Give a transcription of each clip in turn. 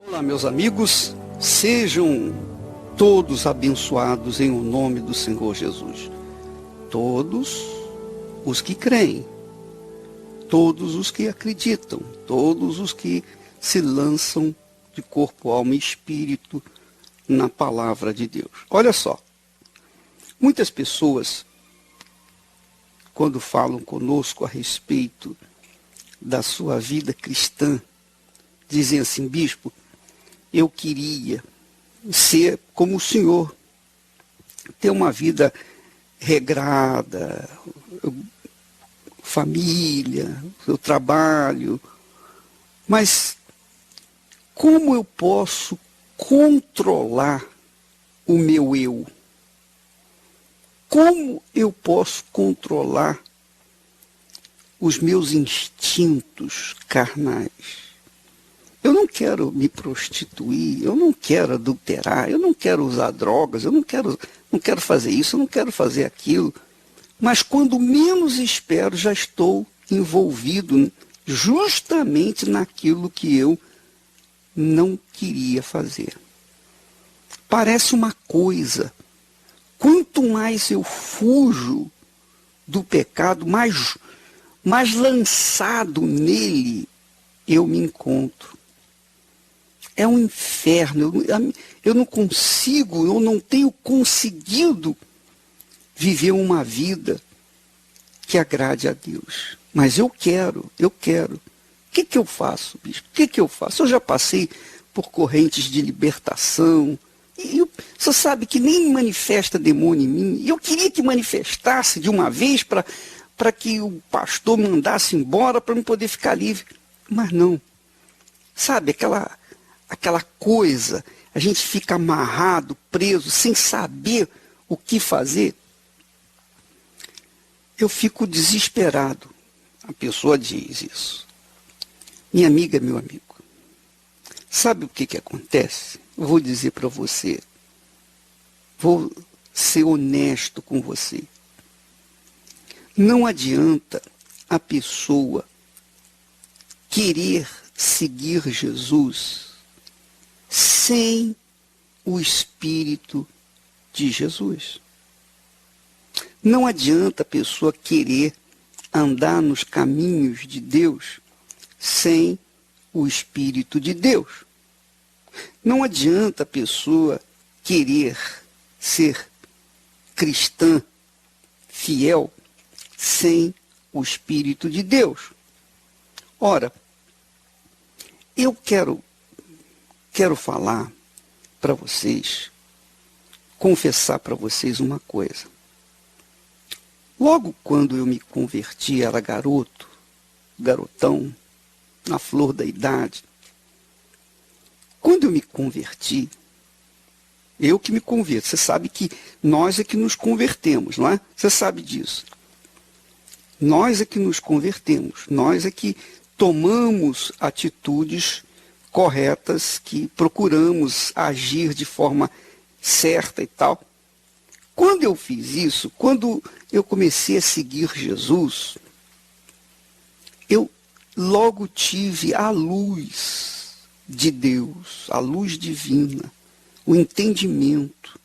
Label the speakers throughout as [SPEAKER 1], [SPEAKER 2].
[SPEAKER 1] Olá, meus amigos, sejam todos abençoados em o nome do Senhor Jesus. Todos os que creem, todos os que acreditam, todos os que se lançam de corpo, alma e espírito na palavra de Deus. Olha só, muitas pessoas, quando falam conosco a respeito da sua vida cristã, dizem assim: bispo, eu queria ser como o senhor, ter uma vida regrada, família, eu trabalho, mas como eu posso controlar o meu eu? Como eu posso controlar os meus instintos carnais? Eu não quero me prostituir, eu não quero adulterar, eu não quero usar drogas, eu não quero fazer isso, eu não quero fazer aquilo. Mas quando menos espero, já estou envolvido justamente naquilo que eu não queria fazer. Parece uma coisa. Quanto mais eu fujo do pecado, mais lançado nele eu me encontro. É um inferno. Eu não consigo, eu não tenho conseguido viver uma vida que agrade a Deus. Mas eu quero. O que eu faço, bispo? O que eu faço? Eu já passei por correntes de libertação. Você sabe que nem manifesta demônio em mim. Eu queria que manifestasse de uma vez para que o pastor mandasse embora para eu poder ficar livre. Mas não. Sabe, aquela coisa, a gente fica amarrado, preso, sem saber o que fazer. Eu fico desesperado. A pessoa diz isso. Minha amiga, meu amigo, sabe o que acontece? Eu vou dizer para você. Vou ser honesto com você. Não adianta a pessoa querer seguir Jesus sem o Espírito de Jesus. Não adianta a pessoa querer andar nos caminhos de Deus sem o Espírito de Deus. Não adianta a pessoa querer ser cristã, fiel, sem o Espírito de Deus. Ora, eu quero falar para vocês, confessar para vocês uma coisa. Logo quando eu me converti, era garotão, na flor da idade. Quando eu me converti, eu que me converto, você sabe que nós é que nos convertemos, não é? Você sabe disso. Nós é que nos convertemos, nós é que tomamos atitudes corretas, que procuramos agir de forma certa e tal. Quando eu fiz isso, quando eu comecei a seguir Jesus, eu logo tive a luz de Deus, a luz divina, o entendimento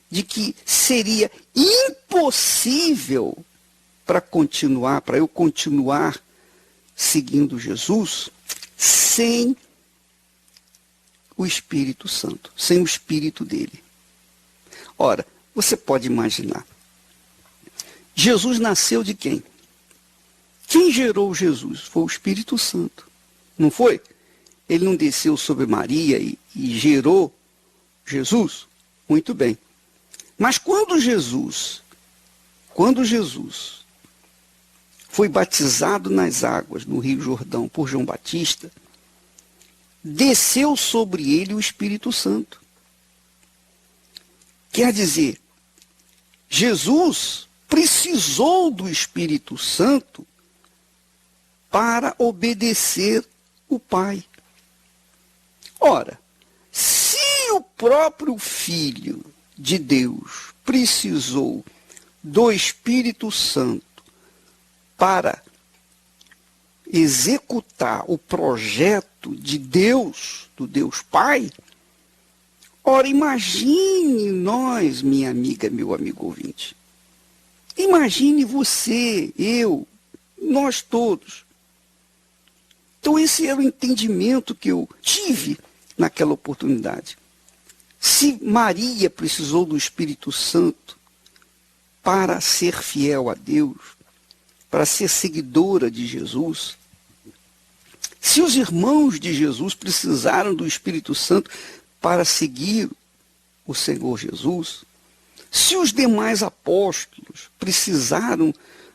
[SPEAKER 1] de que seria impossível para eu continuar seguindo Jesus sem o Espírito Santo, sem o Espírito dele. Ora, você pode imaginar, Jesus nasceu de quem? Quem gerou Jesus? Foi o Espírito Santo, não foi? Ele não desceu sobre Maria e gerou Jesus? Muito bem. Mas quando Jesus foi batizado nas águas no Rio Jordão por João Batista, desceu sobre ele o Espírito Santo. Quer dizer, Jesus precisou do Espírito Santo para obedecer o Pai. Ora, se o próprio Filho de Deus precisou do Espírito Santo para executar o projeto de Deus, do Deus Pai, ora, imagine nós, minha amiga, meu amigo ouvinte. Imagine você, eu, nós todos. Então esse era o entendimento que eu tive naquela oportunidade. Se Maria precisou do Espírito Santo para ser fiel a Deus, para ser seguidora de Jesus, se os irmãos de Jesus precisaram do Espírito Santo para seguir o Senhor Jesus, se os demais apóstolos precisaram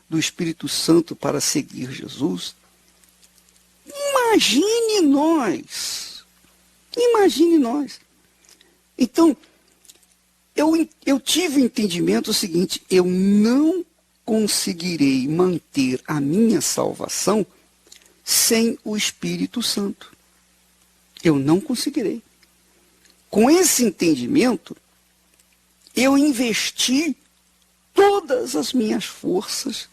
[SPEAKER 1] do Espírito Santo para seguir Jesus, imagine nós. Imagine nós. Então, eu tive o entendimento seguinte: eu não conseguirei manter a minha salvação sem o Espírito Santo. Eu não conseguirei. Com esse entendimento, eu investi todas as minhas forças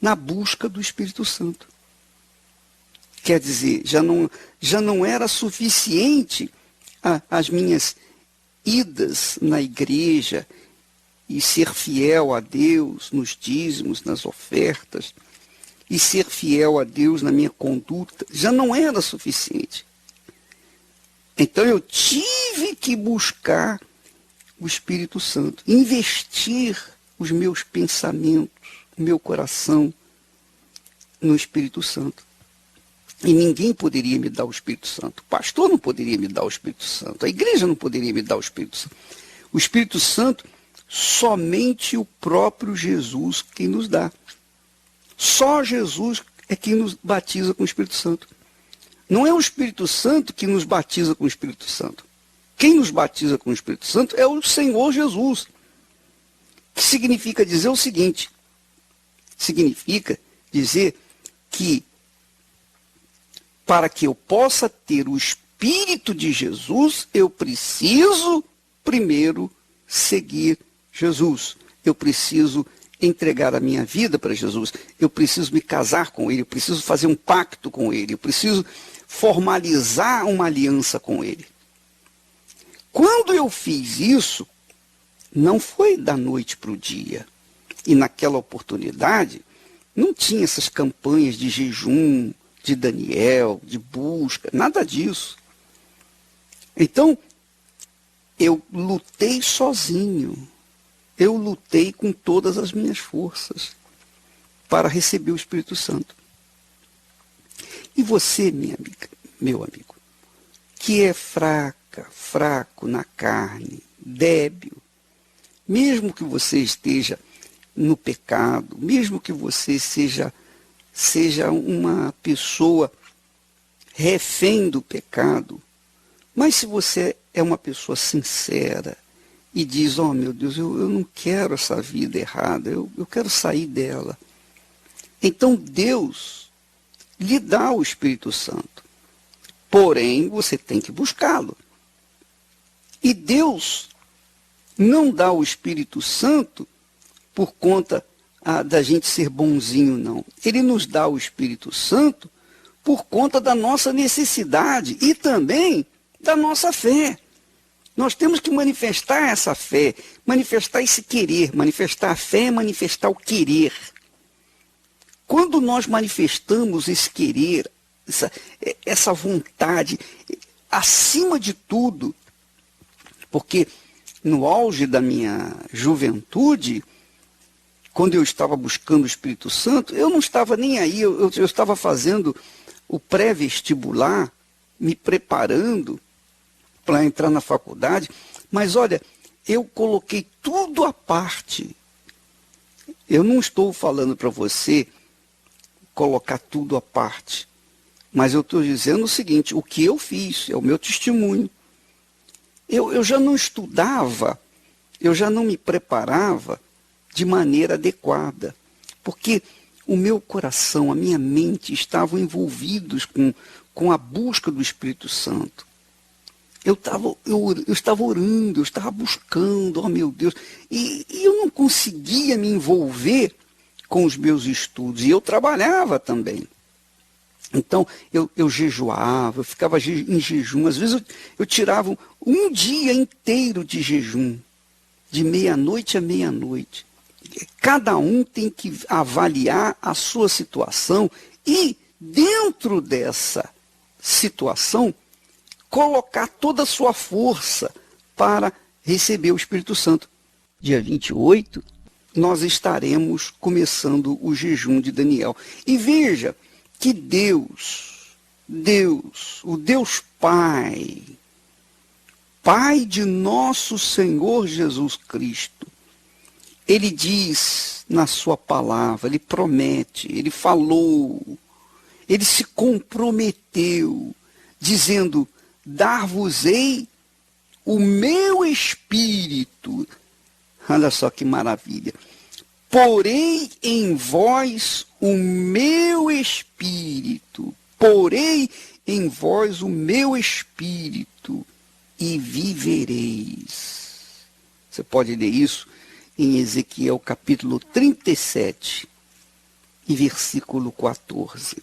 [SPEAKER 1] na busca do Espírito Santo. Quer dizer, já não era suficiente as minhas idas na igreja e ser fiel a Deus nos dízimos, nas ofertas, e ser fiel a Deus na minha conduta, já não era suficiente. Então eu tive que buscar o Espírito Santo, investir os meus pensamentos, o meu coração no Espírito Santo. E ninguém poderia me dar o Espírito Santo. O pastor não poderia me dar o Espírito Santo. A igreja não poderia me dar o Espírito Santo. O Espírito Santo, somente o próprio Jesus quem nos dá. Só Jesus é quem nos batiza com o Espírito Santo. Não é o Espírito Santo que nos batiza com o Espírito Santo. Quem nos batiza com o Espírito Santo é o Senhor Jesus. Que significa dizer o seguinte: significa dizer que para que eu possa ter o Espírito de Jesus, eu preciso primeiro seguir Jesus. Eu preciso entregar a minha vida para Jesus. Eu preciso me casar com Ele. Eu preciso fazer um pacto com Ele. Eu preciso formalizar uma aliança com Ele. Quando eu fiz isso, não foi da noite para o dia. E naquela oportunidade, não tinha essas campanhas de jejum, de Daniel, de busca, nada disso. Então, eu lutei sozinho. Eu lutei com todas as minhas forças para receber o Espírito Santo. E você, minha amiga, meu amigo, que é fraco na carne, débil, mesmo que você esteja no pecado, mesmo que você seja uma pessoa refém do pecado, mas se você é uma pessoa sincera e diz: oh meu Deus, eu não quero essa vida errada, eu quero sair dela, então Deus lhe dá o Espírito Santo. Porém, você tem que buscá-lo. E Deus não dá o Espírito Santo por conta da gente ser bonzinho, não. Ele nos dá o Espírito Santo por conta da nossa necessidade e também da nossa fé. Nós temos que manifestar essa fé, manifestar esse querer. Manifestar a fé é manifestar o querer. Quando nós manifestamos esse querer, essa vontade, acima de tudo, porque no auge da minha juventude, quando eu estava buscando o Espírito Santo, eu não estava nem aí, eu estava fazendo o pré-vestibular, me preparando para entrar na faculdade, mas olha, eu coloquei tudo à parte. Eu não estou falando para você colocar tudo à parte, mas eu estou dizendo o seguinte: o que eu fiz, é o meu testemunho. Eu já não estudava, eu já não me preparava de maneira adequada, porque o meu coração, a minha mente estavam envolvidos com a busca do Espírito Santo. Eu estava orando, eu estava buscando, oh meu Deus, e eu não conseguia me envolver com os meus estudos, e eu trabalhava também. Então, eu jejuava, eu ficava em jejum. Às vezes eu tirava um dia inteiro de jejum, de meia-noite a meia-noite. Cada um tem que avaliar a sua situação e, dentro dessa situação, colocar toda a sua força para receber o Espírito Santo. Dia 28, nós estaremos começando o jejum de Daniel. E veja que Deus, o Deus Pai, Pai de nosso Senhor Jesus Cristo, Ele diz na sua palavra, Ele promete, Ele falou, Ele se comprometeu, dizendo, dar-vos-ei o meu Espírito. Olha só que maravilha. Porei em vós o meu Espírito. Porei em vós o meu Espírito e vivereis. Você pode ler isso em Ezequiel capítulo 37 e versículo 14.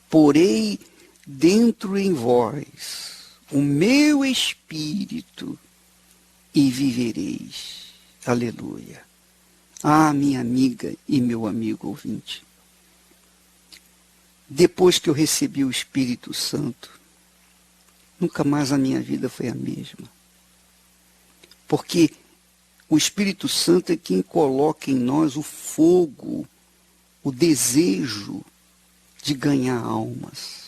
[SPEAKER 1] Porei dentro em vós o meu Espírito e vivereis. Aleluia. Ah, minha amiga e meu amigo ouvinte. Depois que eu recebi o Espírito Santo, nunca mais a minha vida foi a mesma. Porque o Espírito Santo é quem coloca em nós o fogo, o desejo de ganhar almas.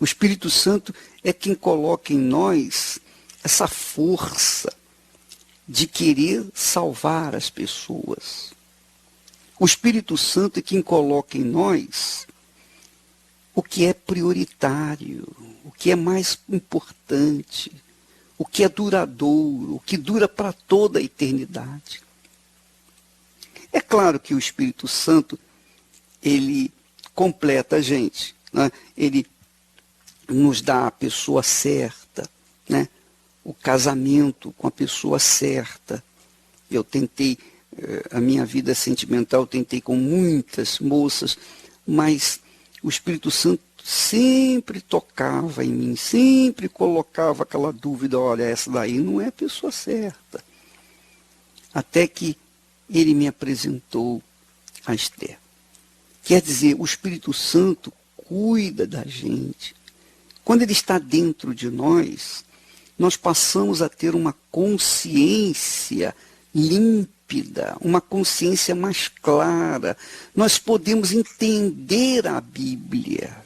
[SPEAKER 1] O Espírito Santo é quem coloca em nós essa força de querer salvar as pessoas. O Espírito Santo é quem coloca em nós o que é prioritário, o que é mais importante, o que é duradouro, o que dura para toda a eternidade. É claro que o Espírito Santo, ele completa a gente, né? Ele nos dá a pessoa certa, né? O casamento com a pessoa certa. Eu tentei, a minha vida sentimental, eu tentei com muitas moças, mas o Espírito Santo sempre tocava em mim, sempre colocava aquela dúvida, olha, essa daí não é a pessoa certa. Até que ele me apresentou a Esther. Quer dizer, o Espírito Santo cuida da gente. Quando ele está dentro de nós, nós passamos a ter uma consciência límpida, uma consciência mais clara. Nós podemos entender a Bíblia.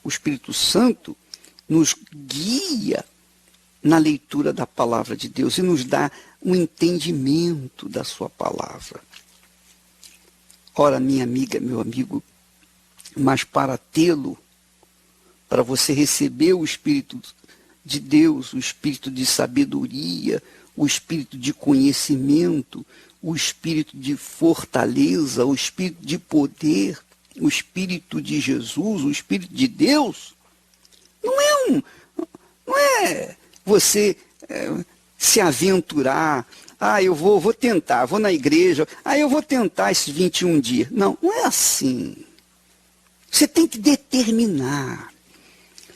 [SPEAKER 1] O Espírito Santo nos guia na leitura da palavra de Deus e nos dá um entendimento da sua palavra. Ora, minha amiga, meu amigo, mas para tê-lo, para você receber o Espírito de Deus, o Espírito de sabedoria, o Espírito de conhecimento, o Espírito de fortaleza, o Espírito de poder, o Espírito de Jesus, o Espírito de Deus, não é você se aventurar, eu vou tentar, vou na igreja, eu vou tentar esses 21 dias. Não, não é assim. Você tem que determinar.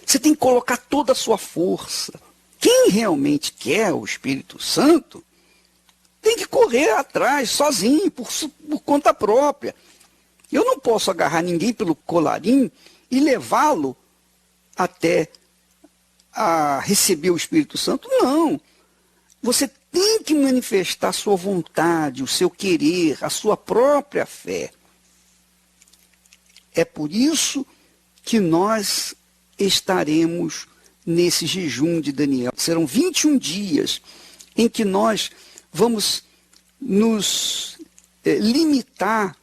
[SPEAKER 1] Você tem que colocar toda a sua força. Quem realmente quer o Espírito Santo tem que correr atrás, sozinho, por conta própria. Eu não posso agarrar ninguém pelo colarinho e levá-lo até a receber o Espírito Santo. Não. Você tem que manifestar a sua vontade, o seu querer, a sua própria fé. É por isso que nós estaremos nesse jejum de Daniel. Serão 21 dias em que nós vamos nos limitar,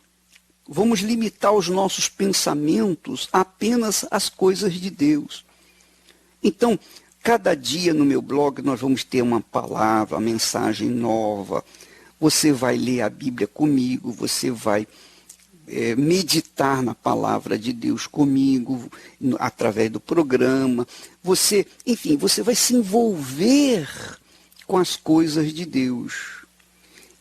[SPEAKER 1] vamos limitar os nossos pensamentos apenas às coisas de Deus. Então, cada dia no meu blog nós vamos ter uma palavra, uma mensagem nova. Você vai ler a Bíblia comigo, você vai meditar na palavra de Deus comigo, através do programa. Você vai se envolver com as coisas de Deus.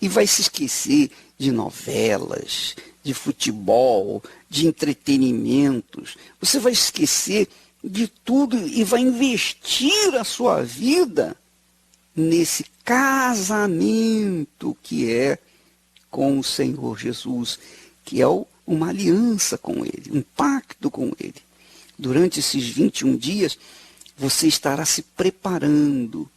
[SPEAKER 1] E vai se esquecer de novelas, de futebol, de entretenimentos. Você vai esquecer de tudo e vai investir a sua vida nesse casamento que é com o Senhor Jesus, que é uma aliança com Ele, um pacto com Ele. Durante esses 21 dias, você estará se preparando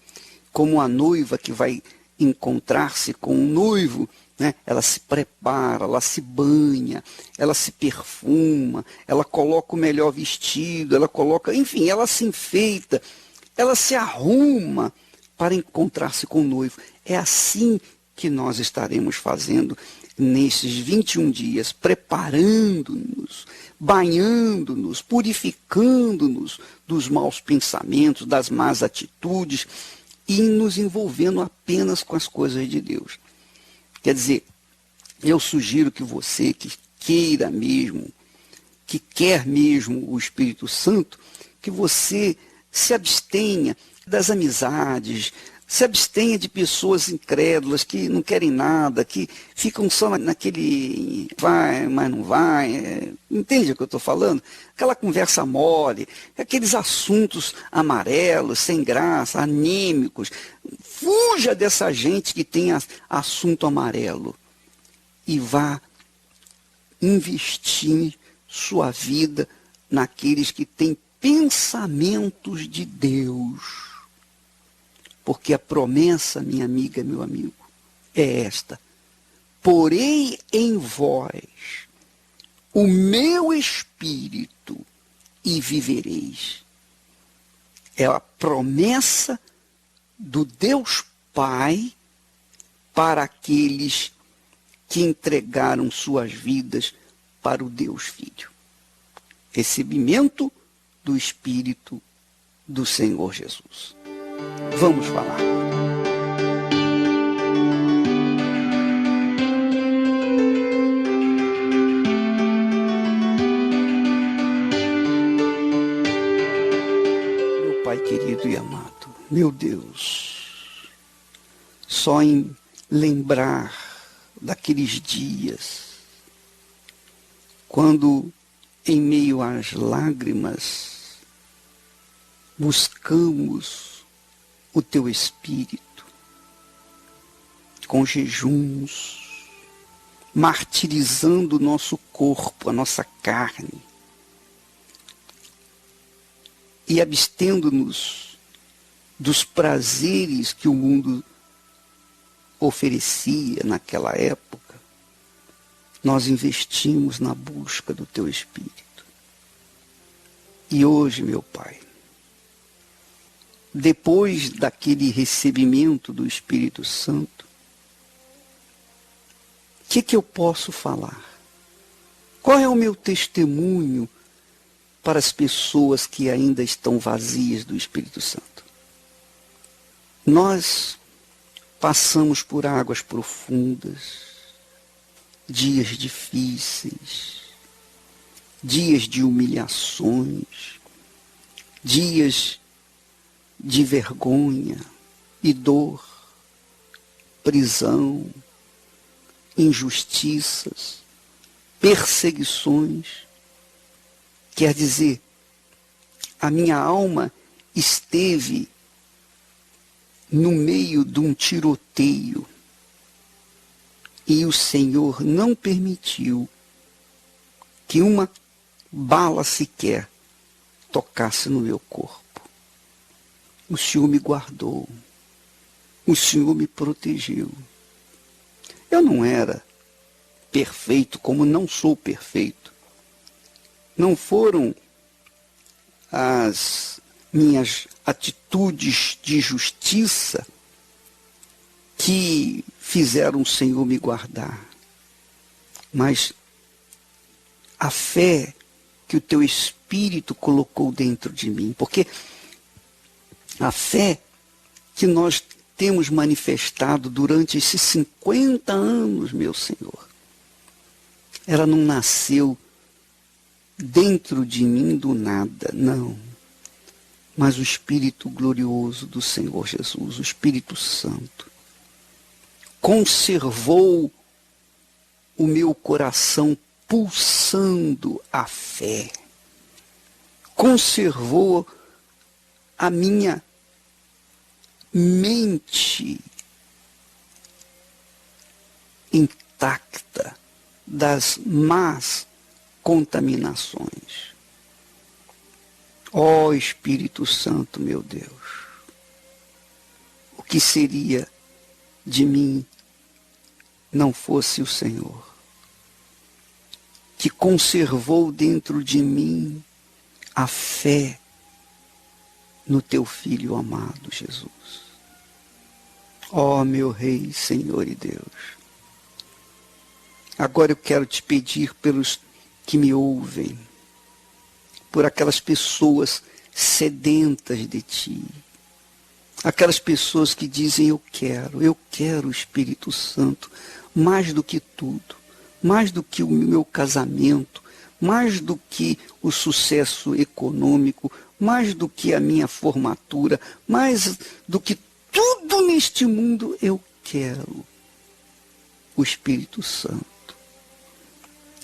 [SPEAKER 1] como a noiva que vai encontrar-se com o noivo, né? Ela se prepara, ela se banha, ela se perfuma, ela coloca o melhor vestido, ela coloca, enfim, ela se enfeita, ela se arruma para encontrar-se com o noivo. É assim que nós estaremos fazendo nesses 21 dias, preparando-nos, banhando-nos, purificando-nos dos maus pensamentos, das más atitudes e nos envolvendo apenas com as coisas de Deus. Quer dizer, eu sugiro que você que queira mesmo, que quer mesmo o Espírito Santo, que você se abstenha das amizades, se abstenha de pessoas incrédulas que não querem nada, que ficam só naquele vai, mas não vai. Entende o que eu estou falando? Aquela conversa mole, aqueles assuntos amarelos, sem graça, anêmicos. Fuja dessa gente que tem assunto amarelo e vá investir sua vida naqueles que têm pensamentos de Deus. Porque a promessa, minha amiga, meu amigo, é esta: porei em vós o meu espírito e vivereis. É a promessa do Deus Pai para aqueles que entregaram suas vidas para o Deus Filho. Recebimento do Espírito do Senhor Jesus. Vamos falar. Meu Pai querido e amado, meu Deus, só em lembrar daqueles dias, quando em meio às lágrimas buscamos o teu Espírito, com jejuns, martirizando o nosso corpo, a nossa carne, e abstendo-nos dos prazeres que o mundo oferecia naquela época, nós investimos na busca do teu Espírito. E hoje, meu Pai, depois daquele recebimento do Espírito Santo, o que eu posso falar? Qual é o meu testemunho para as pessoas que ainda estão vazias do Espírito Santo? Nós passamos por águas profundas, dias difíceis, dias de humilhações, dias de vergonha e dor, prisão, injustiças, perseguições. Quer dizer, a minha alma esteve no meio de um tiroteio e o Senhor não permitiu que uma bala sequer tocasse no meu corpo. O Senhor me guardou, o Senhor me protegeu. Eu não era perfeito, como não sou perfeito. Não foram as minhas atitudes de justiça que fizeram o Senhor me guardar, mas a fé que o teu Espírito colocou dentro de mim, porque a fé que nós temos manifestado durante esses 50 anos, meu Senhor, ela não nasceu dentro de mim do nada, não. Mas o Espírito glorioso do Senhor Jesus, o Espírito Santo, conservou o meu coração pulsando a fé, conservou a minha mente intacta das más contaminações. Ó Espírito Santo, meu Deus, o que seria de mim não fosse o Senhor, que conservou dentro de mim a fé no teu Filho amado, Jesus. Ó meu Rei, Senhor e Deus, agora eu quero te pedir pelos que me ouvem, por aquelas pessoas sedentas de ti, aquelas pessoas que dizem eu quero o Espírito Santo, mais do que tudo, mais do que o meu casamento, mais do que o sucesso econômico, mais do que a minha formatura, mais do que tudo neste mundo, eu quero o Espírito Santo.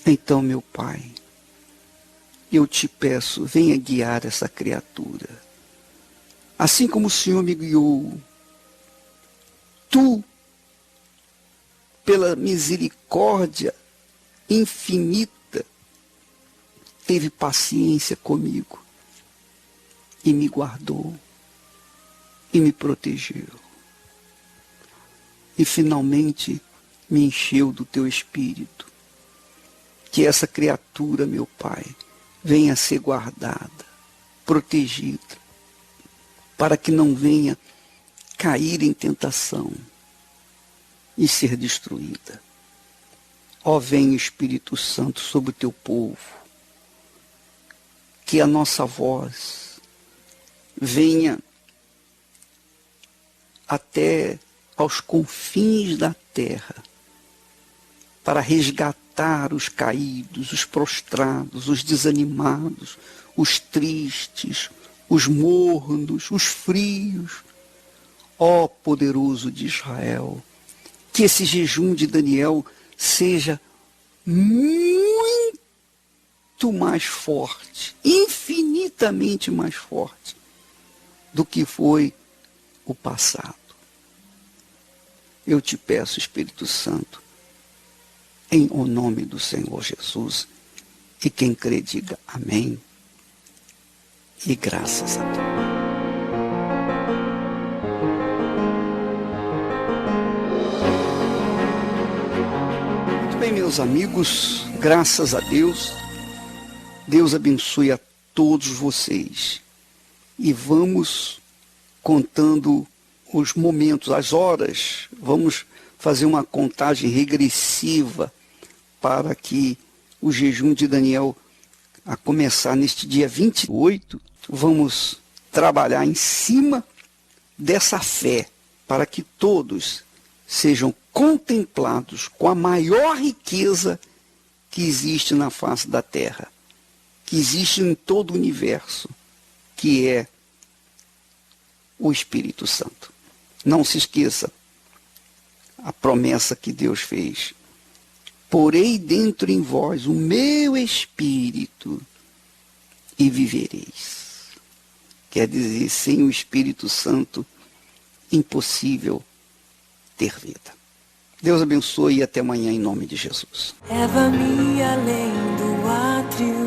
[SPEAKER 1] Então, meu Pai, eu te peço, venha guiar essa criatura. Assim como o Senhor me guiou, tu, pela misericórdia infinita, teve paciência comigo e me guardou e me protegeu. E finalmente me encheu do teu Espírito. Que essa criatura, meu Pai, venha a ser guardada, protegida, para que não venha cair em tentação e ser destruída. Ó, vem Espírito Santo sobre o teu povo, que a nossa voz venha até aos confins da terra, para resgatar os caídos, os prostrados, os desanimados, os tristes, os mornos, os frios. Ó poderoso de Israel, que esse jejum de Daniel seja muito mais forte, infinitamente mais forte do que foi o passado. Eu te peço, Espírito Santo, em o nome do Senhor Jesus, e quem crê diga amém e graças a Deus. Muito bem, meus amigos, graças a Deus, Deus abençoe a todos vocês. E vamos contando os momentos, as horas, vamos fazer uma contagem regressiva para que o jejum de Daniel, a começar neste dia 28, vamos trabalhar em cima dessa fé, para que todos sejam contemplados com a maior riqueza que existe na face da terra, que existe em todo o universo, que é o Espírito Santo. Não se esqueça a promessa que Deus fez. Porei dentro em vós o meu Espírito e vivereis. Quer dizer, sem o Espírito Santo, impossível ter vida. Deus abençoe e até amanhã em nome de Jesus.
[SPEAKER 2] Leva-me além do átrio,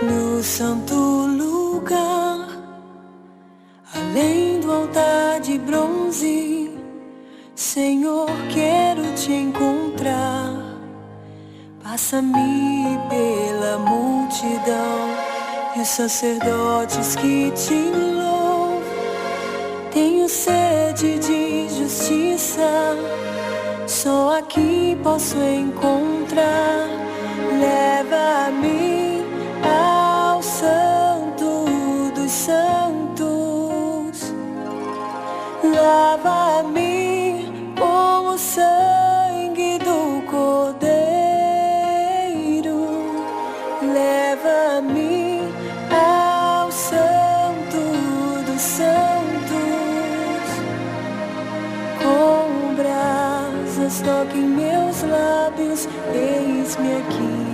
[SPEAKER 2] no santo lugar, além do altar de bronze. Senhor, quero te encontrar. Passa-me pela multidão e os sacerdotes que te louvam. Tenho sede de justiça, só aqui posso encontrar. Leva-me ao santo dos santos. Lava-me com o sangue do Cordeiro. Leva-me ao santo dos santos, com brasas brasas, toque em meus lábios, eis-me aqui.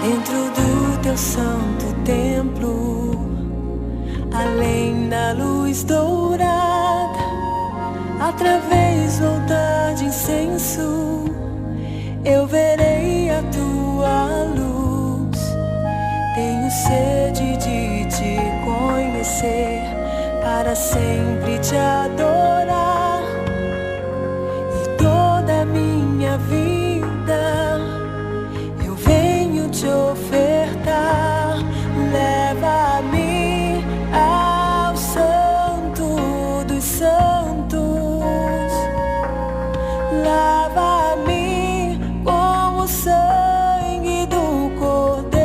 [SPEAKER 2] Dentro do teu santo templo, além da luz dourada, através do altar de incenso, eu verei a tua luz. Tenho sede de te conhecer, para sempre te adorar. E toda a minha vida eu venho te ofertar. Leva-me ao Santo dos Santos. Lava-me com o sangue do Cordeiro.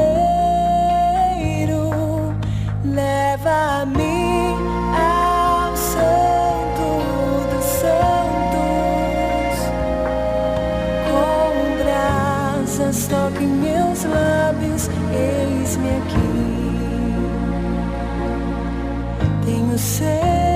[SPEAKER 2] Leva-me ao Santo dos Santos. Com brasas, toque em meus lábios, eis-me aqui. Tenho sede